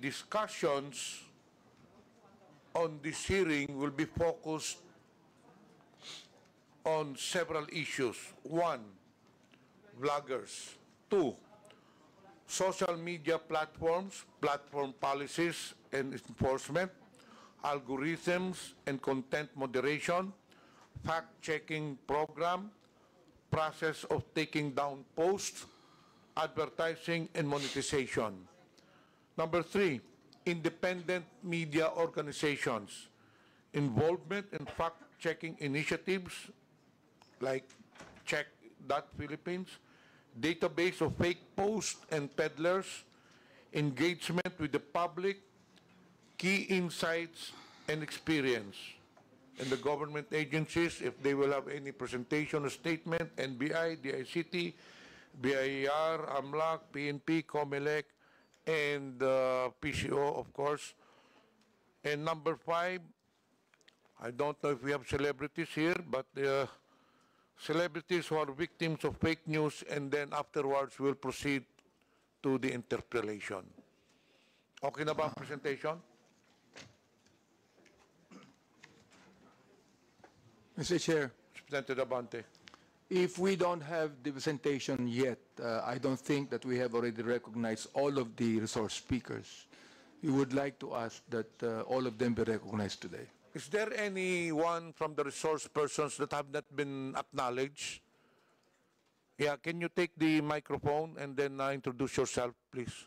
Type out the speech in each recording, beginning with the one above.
discussions on this hearing will be focused on several issues. One, vloggers. Two, social media platforms, platform policies and enforcement, algorithms and content moderation, fact-checking program, process of taking down posts, advertising and monetization. Number three, independent media organizations, involvement in fact-checking initiatives like Check.Philippines, database of fake posts and peddlers, engagement with the public, key insights and experience. And the government agencies, if they will have any presentation or statement, NBI, DICT, BIR, AMLAC, PNP, COMELEC, and PCO, of course. And number five, I don't know if we have celebrities here, but celebrities who are victims of fake news, and then afterwards we'll proceed to the interpellation. Okay na ba ang presentation? Mr. Chair, Representative Abante. if we don't have the presentation yet, I don't think that we have already recognized all of the resource speakers. We would like to ask that all of them be recognized today. Is there anyone from the resource persons that have not been acknowledged? Yeah, can you take the microphone and then introduce yourself, please?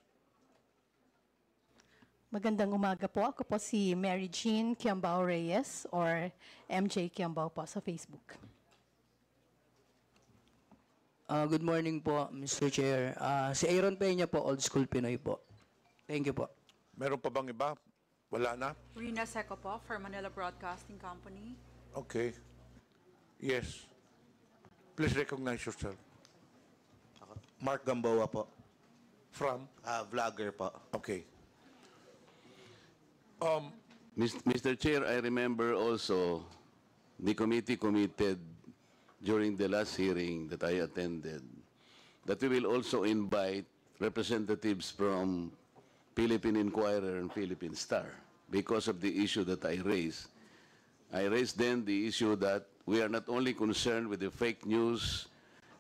Magandang umaga po. Ako po si Mary Jean Kiambao Reyes or MJ Kiambao po sa Facebook. Good morning po, Mr. Chair. Si Aaron Peña po, Old School Pinoy po. Thank you po. Meron pa bang iba? Wala na? Rina Seco po for Manila Broadcasting Company. Okay. Yes. Please recognize yourself. Mark Gamboa po. From? Vlogger po. Okay. Mr. Chair, I remember also the committee committed during the last hearing that I attended that we will also invite representatives from Philippine Inquirer and Philippine Star because of the issue that I raised. I raised then the issue that we are not only concerned with the fake news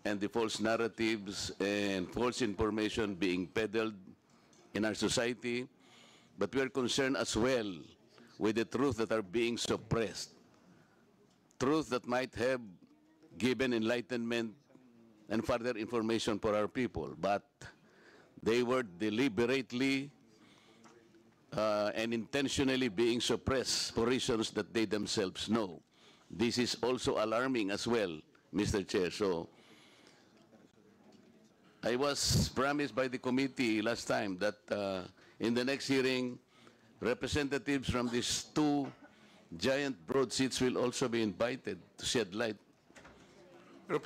and the false narratives and false information being peddled in our society, but we are concerned as well with the truth that are being suppressed. Truth that might have given enlightenment and further information for our people, but they were deliberately and intentionally being suppressed for reasons that they themselves know. This is also alarming as well, Mr. Chair. So I was promised by the committee last time that in the next hearing, representatives from these two giant broad seats will also be invited to shed light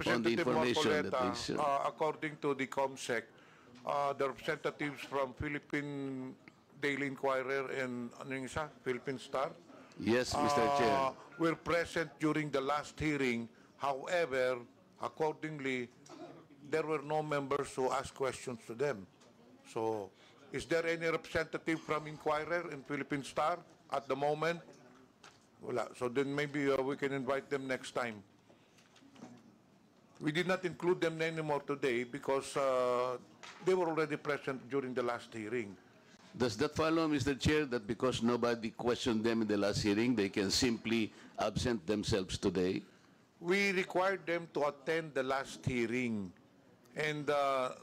on the information that they share. According to the COMSEC, the representatives from Philippine Daily Inquirer and Philippine Star, yes, Mr. Chair, were present during the last hearing. However, accordingly, there were no members who asked questions to them. So, is there any representative from Inquirer and Philippine Star at the moment? Wala. So then maybe we can invite them next time. We did not include them anymore today because they were already present during the last hearing. does that follow, Mr. Chair, that because nobody questioned them in the last hearing, they can simply absent themselves today? We required them to attend the last hearing. And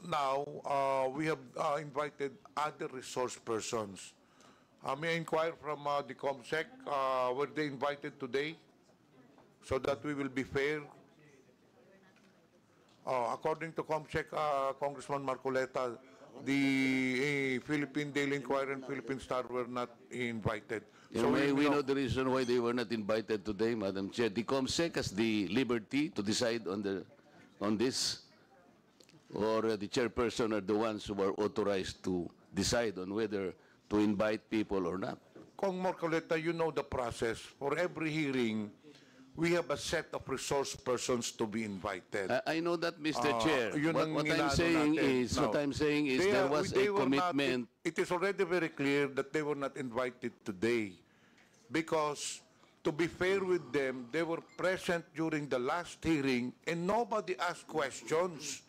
now we have invited other resource persons. May I inquire from the COMSEC, were they invited today so that we will be fair? According to COMSEC, Congressman Marcoleta, the Philippine Daily Inquirer and Philippine Star were not invited. So may we know the reason why they were not invited today, Madam Chair? The COMSEC has the liberty to decide on this, or the chairperson are the ones who are authorized to decide on whether to invite people or not? Kong Marcoleta, you know the process. For every hearing, we have a set of resource persons to be invited. I know that, Mr. Chair. Yun ang What I'm inaano saying natin. is, what Now, I'm saying is they there are- was they a were not- commitment. it is already very clear that they were not invited today because, to be fair with them, they were present during the last hearing and nobody asked questions.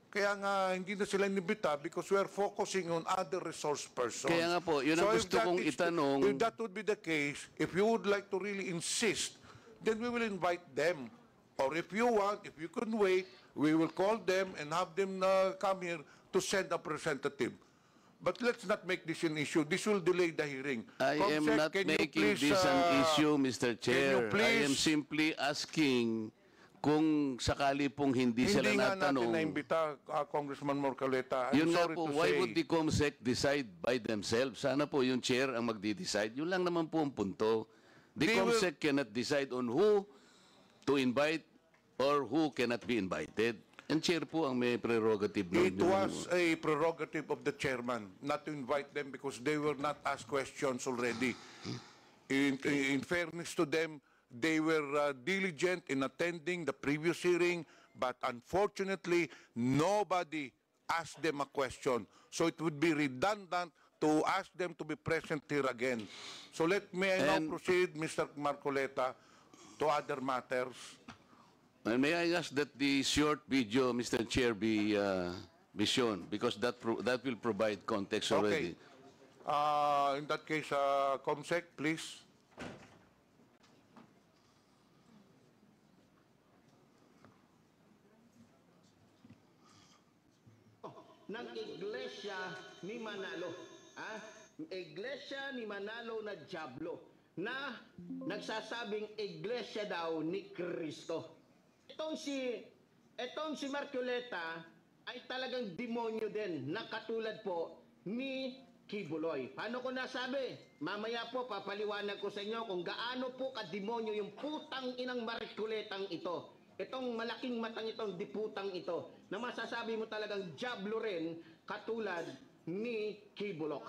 Kaya nga, hindi na sila inibita because we are focusing on other resource persons. Kaya nga po, yun ang if gusto that kong is- itanong. If that would be the case, if you would like to really insist, then we will invite them. Or if you want, if you can wait, we will call them and have them come here to send a representative. But let's not make this an issue. This will delay the hearing. I am Comsec, not can you making please, this an issue, Mr. can you Chair. I am please- simply asking kung sakali pong hindi sila Hindi nga natin natanong. na-imbita, Congressman Morcaleta. I'm Yun nga sorry po, to why say. would the COMSEC decide by themselves? Sana po yung chair ang magdi-decide. Yun lang naman po ang punto. The They will- COMSEC cannot decide on who to invite or who cannot be invited. And chair po ang may prerogative nun. It was a prerogative of the chairman not to invite them because they were not asked questions already. In fairness to them, they were diligent in attending the previous hearing, but unfortunately, nobody asked them a question. So it would be redundant to ask them to be present here again. So let me now And- proceed, Mr. Marcoleta, to other matters. And may I ask that the short video, Mr. Chair, be shown because that will provide context already. In that case, Comsec, please. ng Iglesia ni Manalo. Iglesia ni Manalo na Diablo na nagsasabing iglesia daw ni Kristo. Itong si Marcoleta ay talagang demonyo din na katulad po ni Kibuloy. Paano ko nasabi? Mamaya po papaliwanag ko sa inyo kung gaano po kademonyo yung putang inang Marcoletang ito. Itong malaking matang itong diputang ito na masasabi mo talagang diablo rin katulad ni Kibulok.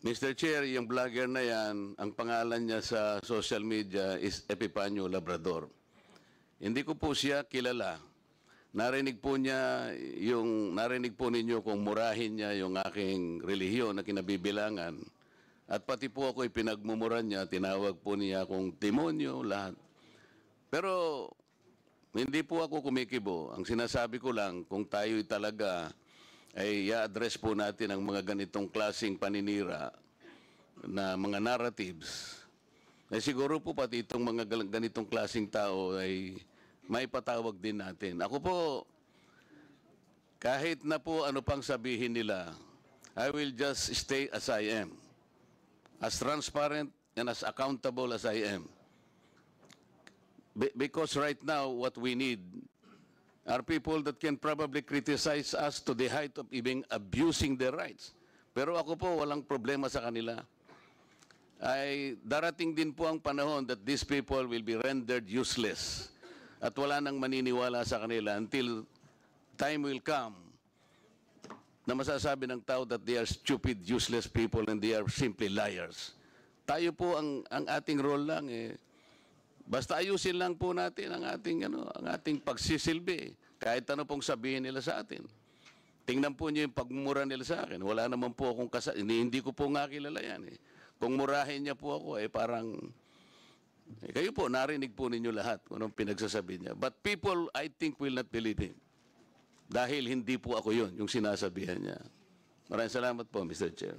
Mr. Chair, yung vlogger na yan, ang pangalan niya sa social media is Epipanio Labrador. Hindi ko po siya kilala. Narinig po ninyo kung murahin niya yung aking relihiyon na kinabibilangan. At pati po ako pinagmumura niya, tinawag po niya akong demonyo, lahat. Pero hindi po ako kumikibo. Ang sinasabi ko lang, kung tayo'y talaga ay i-address po natin ang mga ganitong klaseng paninira na mga narratives, ay siguro po pati itong mga ganitong klaseng tao ay may patawag din natin. Ako po, kahit na po ano pang sabihin nila, I will just stay as I am. As transparent and as accountable as I am. Because right now, what we need are people that can probably criticize us to the height of even abusing their rights. Pero ako po, walang problema sa kanila. Ay darating din po ang panahon that these people will be rendered useless. At wala nang maniniwala sa kanila until time will come na masasabi ng tao that they are stupid, useless people and they are simply liars. Tayo po, ang ating role lang basta ayusin lang po natin ang ating pagsisilbi. Kahit ano pong sabihin nila sa atin. Tingnan po niyo yung pagmumura nila sa akin. Wala naman po akong hindi ko po nga kilala yan. Kung murahin niya po ako, parang, kayo po, narinig po ninyo lahat kung anong pinagsasabi niya. But people, I think, will not believe him. Dahil hindi po ako yun, yung sinasabihan niya. Maraming salamat po, Mr. Chair.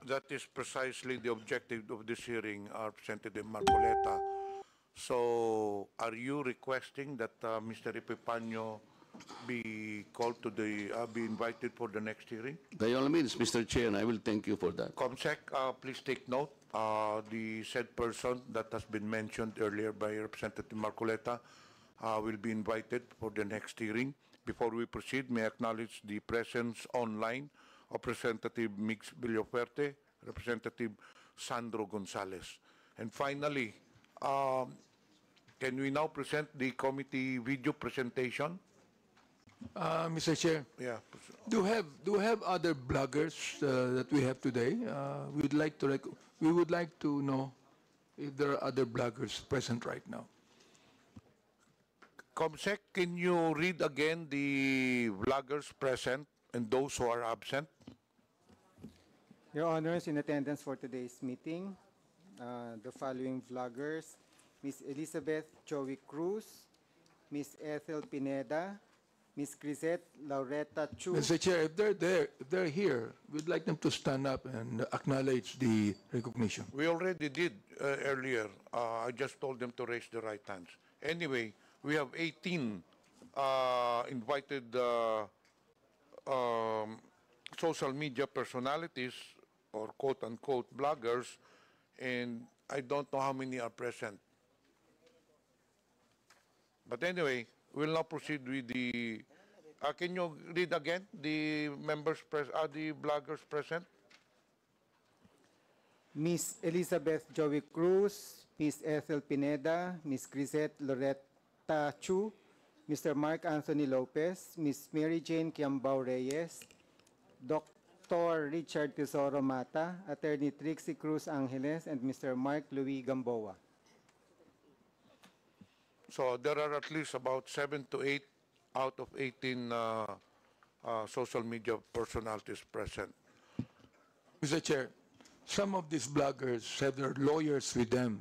That is precisely the objective of this hearing, Representative Marcoleta. So, are you requesting that Mr. Epipanio be called to be invited for the next hearing? By all means, Mr. Chair, and I will thank you for that. Comsec, please take note. The said person that has been mentioned earlier by Representative Marcoleta will be invited for the next hearing. Before we proceed, may I acknowledge the presence online of Representative Mix Villafuerte, Representative Sandro Gonzales. And finally, can we now present the committee video presentation? Mr. Chair, Yeah. do we have other bloggers that we have today? We would like to know if there are other bloggers present right now. Comsec, can you read again the vloggers present and those who are absent? Your Honors, in attendance for today's meeting, the following vloggers: Ms. Elizabeth Joey Cruz, Ms. Ethel Pineda, Ms. Grisette Laureta Chu. Mr. Chair, if they're here, we'd like them to stand up and acknowledge the recognition. We already did earlier. I just told them to raise the right hands. Anyway, we have 18 invited social media personalities or quote-unquote bloggers, and I don't know how many are present. But anyway, we'll now proceed with the. Can you read again the the bloggers present? Ms. Elizabeth Joey Cruz, Ms. Ethel Pineda, Ms. Grisette Loretta Chu, Mr. Mark Anthony Lopez, Ms. Mary Jane Kiambao Reyes, Dr. Richard Tesoro Mata, Attorney Trixie Cruz Angeles, and Mr. Mark Louis Gamboa. So there are at least about 7 to 8 out of 18 social media personalities present. Mr. Chair, some of these bloggers have their lawyers with them.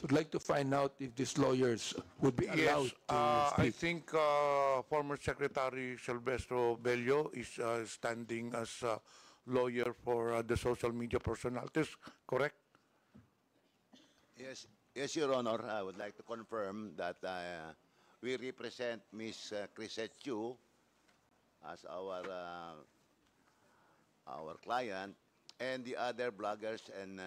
So I'd like to find out if these lawyers would be allowed Yes, to I speak. think former Secretary Silvestro Bello is standing as a lawyer for the social media personalities, correct? Yes, Your Honor. I would like to confirm that we represent Ms. Chrisette Chu as our client, and the other bloggers and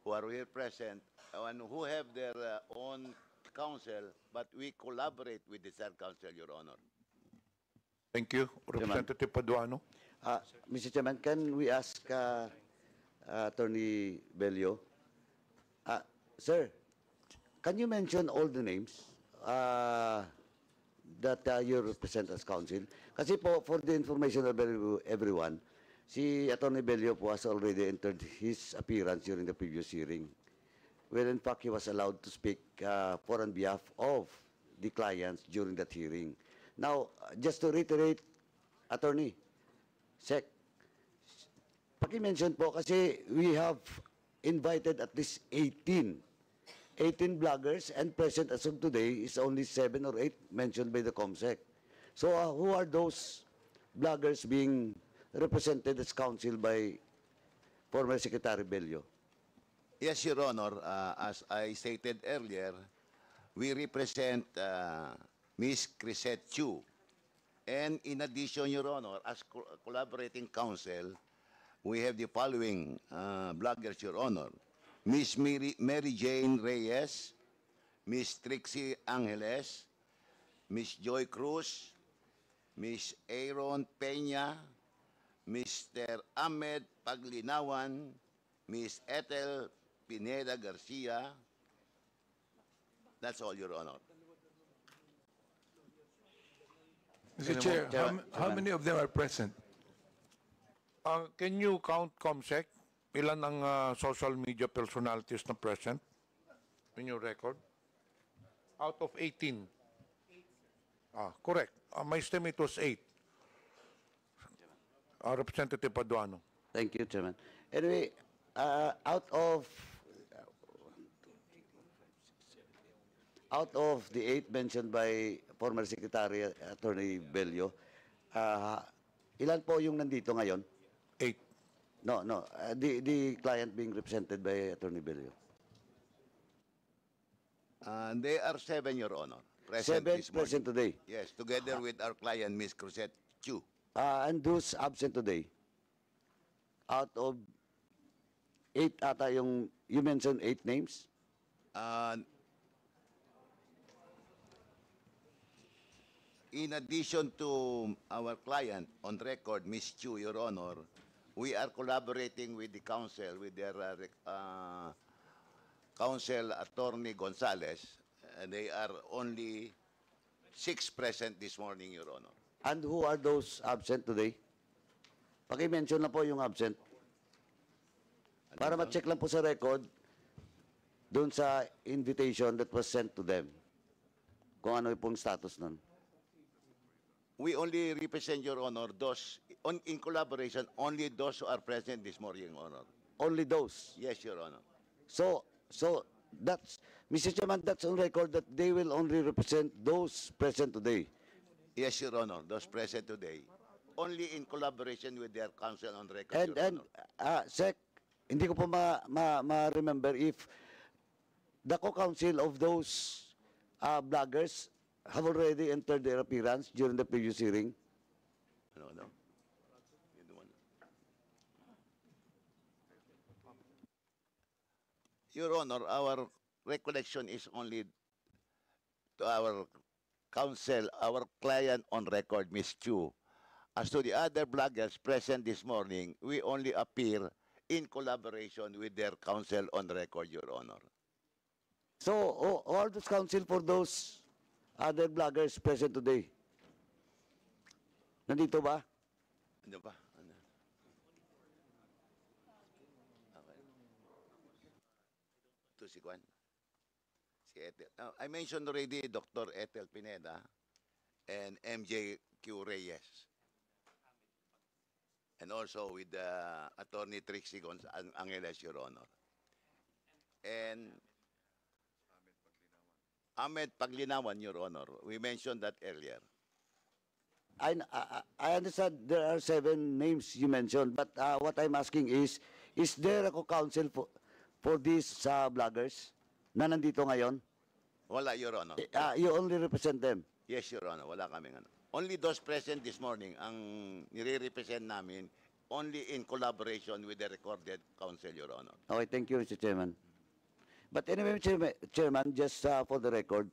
who are here present and who have their own counsel, but we collaborate with the third counsel, Your Honor. Thank you. Representative Paduano. Mr. Chairman, can we ask Attorney Bello? Sir, can you mention all the names that you represent as counsel? Kasi po, for the information of everyone, si Attorney Bello po has already entered his appearance during the previous hearing, where in fact he was allowed to speak for on behalf of the clients during that hearing. Now, just to reiterate, Attorney, Sec, paki-mention po kasi we have invited at least 18 bloggers, and present as of today is only 7 or 8 mentioned by the COMSEC. So who are those bloggers being represented as counsel by former Secretary Bello? Yes, Your Honor. As I stated earlier, we represent Ms. Chrisette Chu. And in addition, Your Honor, as collaborating counsel, we have the following bloggers, Your Honor. Ms. Mary Jane Reyes, Ms. Trixie Angeles, Ms. Joy Cruz, Ms. Aaron Peña, Mr. Ahmed Paglinawan, Ms. Ethel Pineda Garcia. That's all, Your Honor. Mr. Chair, how many of them are present? Can you count, COMSEC? Ilan ang social media personalities na present in your record? Out of 18. Correct. My estimate was 8. Representative Paduano. Thank you, Chairman. Anyway, out of the 8 mentioned by former Secretary Attorney Bello, ilan po yung nandito ngayon? 8. No. The client being represented by Attorney Bello. They are 7, Your Honor. Present 7 this morning. present today. Yes, together with our client, Ms. Chrisette Chu. And those absent today, out of 8 ata yung, you mentioned 8 names? In addition to our client on record, Ms. Chu, Your Honor, we are collaborating with the counsel, with their counsel, Attorney Gonzales. And they are only 6 present this morning, Your Honor. And who are those absent today? Paki-mention na po yung absent. Para ma-check lang po sa record doon sa invitation that was sent to them? Kung ano pong status nun? We only represent, Your Honor, those, in collaboration, only those who are present this morning, Your Honor. Only those. Yes, Your Honor. So that's, Mr. Chairman, that's on record that they will only represent those present today. Yes, Your Honor, those present today. Only in collaboration with their counsel on record, And, Your and Honor. Sec, hindi ko po ma-remember if the co-counsel of those bloggers have already entered their appearance during the previous hearing. No, no. You don't want- Your Honor, our recollection is only to our counsel, our client on record, Ms. Chu. As to the other bloggers present this morning, we only appear in collaboration with their counsel on record, Your Honor. So all those counsel for those other bloggers present today, nandito ba? Ano ba? Ano? Okay. Ito si Juan. Si Ethel. Now, I mentioned already Dr. Ethel Pineda and MJ Q. Reyes. And also with Attorney Trixie Angeles, Your Honor. And Ahmed Paglinawan, Your Honor. We mentioned that earlier. I understand there are 7 names you mentioned, but what I'm asking is there a co-counsel for these bloggers na nandito ngayon? Wala, Your Honor. You only represent them? Yes, Your Honor. Wala kaming ano. Only those present this morning ang nire-represent namin only in collaboration with the recorded counsel, Your Honor. Okay, thank you, Mr. Chairman. But anyway, Chairman, just for the record,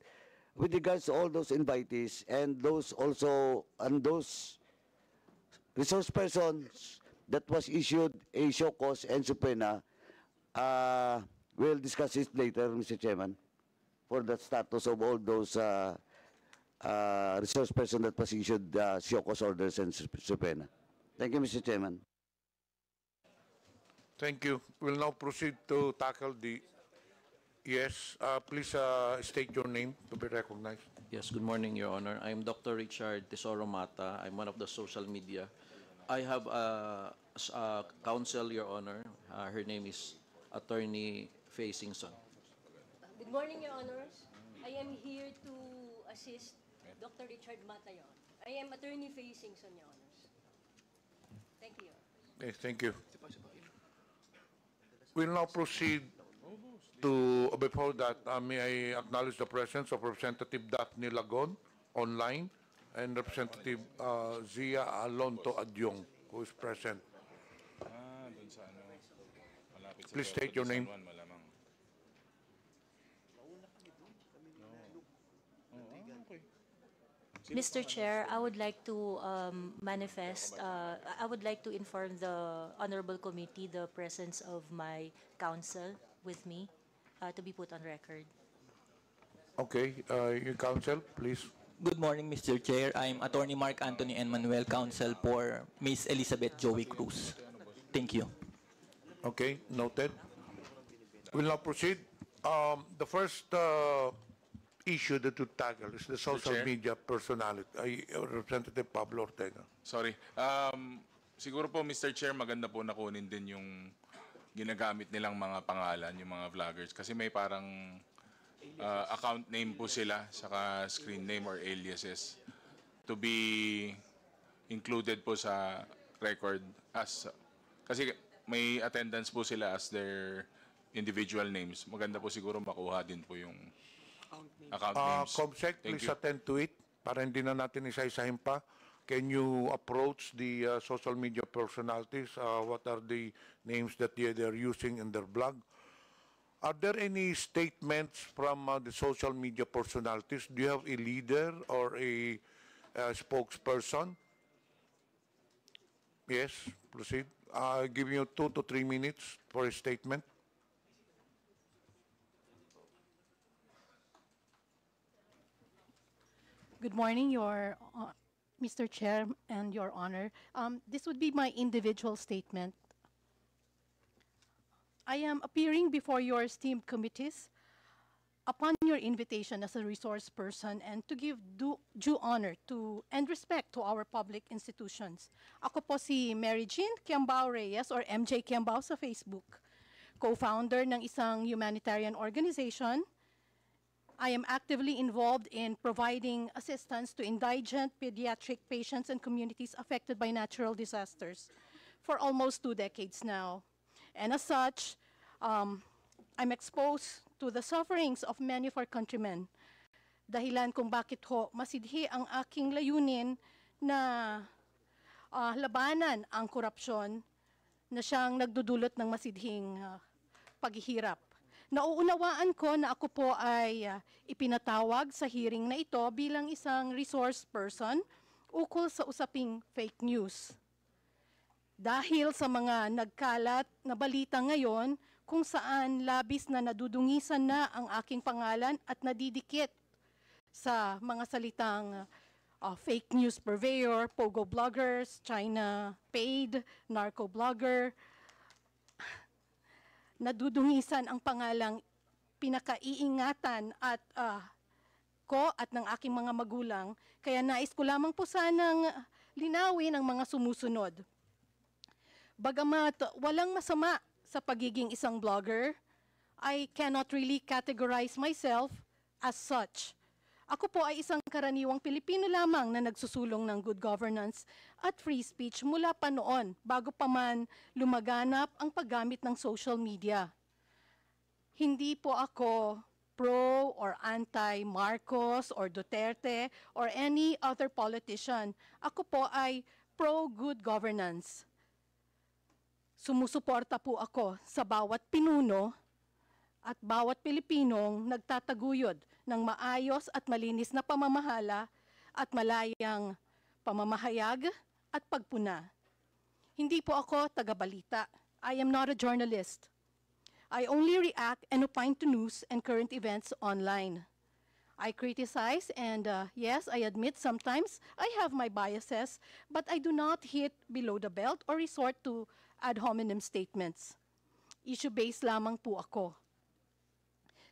with regards to all those invitees and those also, and those resource persons that was issued a show cause and subpoena, we'll discuss it later, Mr. Chairman, for the status of all those resource person that was issued show cause orders and subpoena. Thank you, Mr. Chairman. Thank you. We'll now proceed to tackle the... Yes, please state your name to be recognized. Yes, good morning, Your Honor. I'm Dr. Richard Tesoro Mata. I'm one of the social media. I have a counsel, Your Honor. Her name is Attorney Faye Singson. Good morning, Your Honors. I am here to assist Dr. Richard Mata, Your Honor. I am Attorney Faye Singson, Your Honors. Thank you, Your Honor. Okay, thank you. We'll now proceed to, before that, may I acknowledge the presence of Representative Daphne Lagon online and Representative Zia Alonto Adyong, who is present. Please state your name. Mr. Chair, I would like to I would like to inform the Honorable Committee the presence of my counsel with me to be put on record. Okay, your counsel, please. Good morning, Mr. Chair. I'm Attorney Mark Anthony and Manuel, counsel for Ms. Elizabeth Joey Cruz. Thank you. Okay, noted. We'll now proceed. The first issue that to tackle is the social Chair? media personality. Representative Pablo Ortega. Sorry. Siguro po, Mr. Chair, maganda po na kunin din yung ginagamit nilang mga pangalan, yung mga vloggers. Kasi may parang account name po sila, saka screen name or aliases to be included po sa record as kasi may attendance po sila as their individual names. Maganda po siguro makuha din po yung account names. Comsec, Thank please you. attend to it para hindi na natin isa-isahin pa. Can you approach the social media personalities? What are the names that they're using in their blog? Are there any statements from the social media personalities? Do you have a leader or a spokesperson? Yes, proceed. I'll give you 2 to 3 minutes for a statement. Good morning, Mr. Chair and Your Honor. This would be my individual statement. I am appearing before your esteemed committees upon your invitation as a resource person and to give due honor to and respect to our public institutions. Ako po si Mary Jean Kiambao Reyes or MJ Kiambao sa Facebook, co-founder ng isang humanitarian organization. I am actively involved in providing assistance to indigent pediatric patients and communities affected by natural disasters for almost 2 decades now. And as such, I'm exposed to the sufferings of many of our countrymen. Dahilan kung bakit ho masidhi ang aking layunin na labanan ang korupsyon na siyang nagdudulot ng masidhing paghihirap. Nauunawaan ko na ako po ay ipinatawag sa hearing na ito bilang isang resource person ukol sa usaping fake news. Dahil sa mga nagkalat na balita ngayon kung saan labis na nadudungisan na ang aking pangalan at nadidikit sa mga salitang fake news purveyor, pogo bloggers, China paid, narco blogger. Nadudungisan ang pangalang pinakaiingatan at ko at ng aking mga magulang, kaya nais ko lamang po sanang linawin ang mga sumusunod. Bagamat walang masama sa pagiging isang blogger, I cannot really categorize myself as such. Ako po ay isang karaniwang Pilipino lamang na nagsusulong ng good governance at free speech mula pa noon, bago pa man lumaganap ang paggamit ng social media. Hindi po ako pro or anti-Marcos or Duterte or any other politician. Ako po ay pro-good governance. Sumusuporta po ako sa bawat pinuno at bawat Pilipinong nagtataguyod ng maayos at malinis na pamamahala at malayang pamamahayag at pagpuna. Hindi po ako taga-balita. I am not a journalist. I only react and opine to news and current events online. I criticize and yes, I admit sometimes I have my biases, but I do not hit below the belt or resort to ad hominem statements. Issue-based lamang po ako.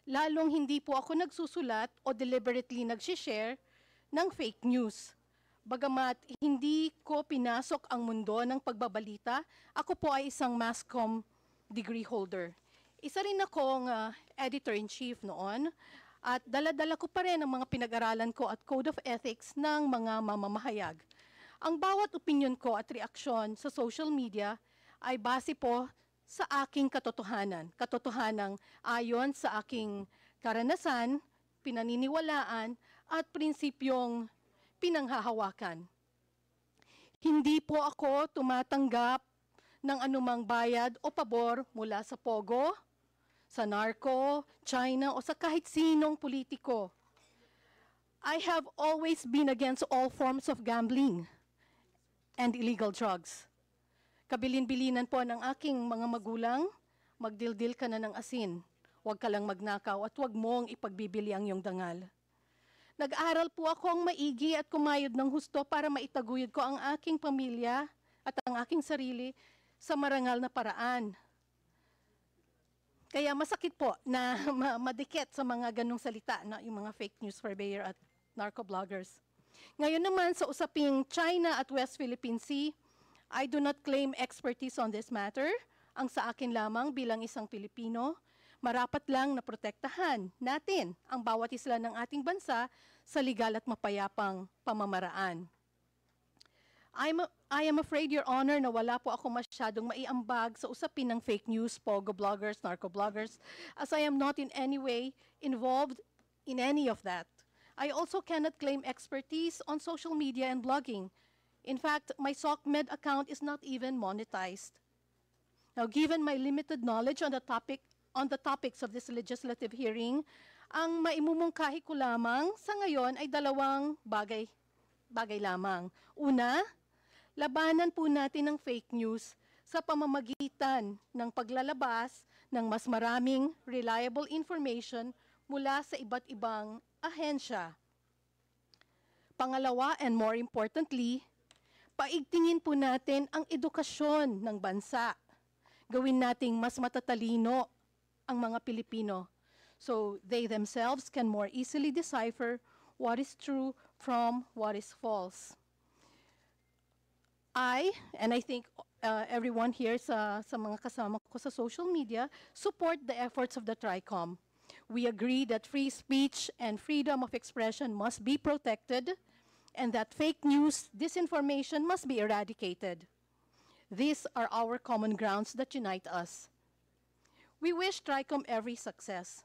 Lalong hindi po ako nagsusulat o deliberately nag-share ng fake news. Bagamat hindi ko pinasok ang mundo ng pagbabalita, ako po ay isang mass comm degree holder. Isa rin akong editor-in-chief noon at dala-dala ko pa rin ang mga pinag-aralan ko at code of ethics ng mga mamamahayag. Ang bawat opinion ko at reaksyon sa social media ay base po sa aking katotohanan. Katotohanang ayon sa aking karanasan, pinaniniwalaan, at prinsipyong pinanghahawakan. Hindi po ako tumatanggap ng anumang bayad o pabor mula sa pogo, sa narco, China, o sa kahit sinong politiko. I have always been against all forms of gambling and illegal drugs. Kabilin-bilinan po ng aking mga magulang, magdildil ka na ng asin. Huwag ka lang magnakaw at huwag mong ipagbibili ang iyong dangal. Nag-aral po ako ang maigi at kumayod ng husto para maitaguyod ko ang aking pamilya at ang aking sarili sa marangal na paraan. Kaya masakit po na madikit sa mga ganong salita, na yung mga fake news purveyor at narco-bloggers. Ngayon naman sa usaping China at West Philippine Sea, I do not claim expertise on this matter. Ang sa akin lamang bilang isang Pilipino, marapat lang na protektahan natin ang bawat isla ng ating bansa sa legal at mapayapang pamamaraan. I am afraid, Your Honor, na wala po ako masyadong maiambag sa usapin ng fake news, pogo bloggers, narco bloggers, as I am not in any way involved in any of that. I also cannot claim expertise on social media and blogging. In fact, my SOCMED account is not even monetized. Now, given my limited knowledge on the topics of this legislative hearing, ang maimumungkahi ko lamang sa ngayon ay dalawang bagay lamang. Una, labanan po natin ang fake news sa pamamagitan ng paglalabas ng mas maraming reliable information mula sa iba't ibang ahensya. Pangalawa, and more importantly, paigtingin po natin ang edukasyon ng bansa. gawin nating mas matatalino ang mga Pilipino so they themselves can more easily decipher what is true from what is false. And I think everyone here sa mga kasama ko sa social media, support the efforts of the TRICOM. We agree that free speech and freedom of expression must be protected and that fake news, disinformation must be eradicated. These are our common grounds that unite us. We wish TRICOM every success.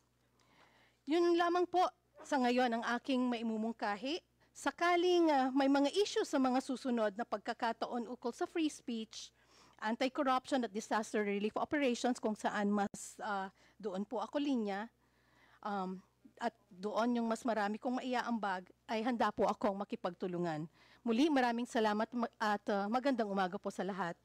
Yun lamang po sa ngayon ang aking maimumungkahi. Sakaling may mga issue sa mga susunod na pagkakataon ukol sa free speech, anti-corruption at disaster relief operations kung saan mas doon po ako linya, at doon yung mas marami kong maiaambag, ay handa po akong makipagtulungan. Muli, maraming salamat at magandang umaga po sa lahat.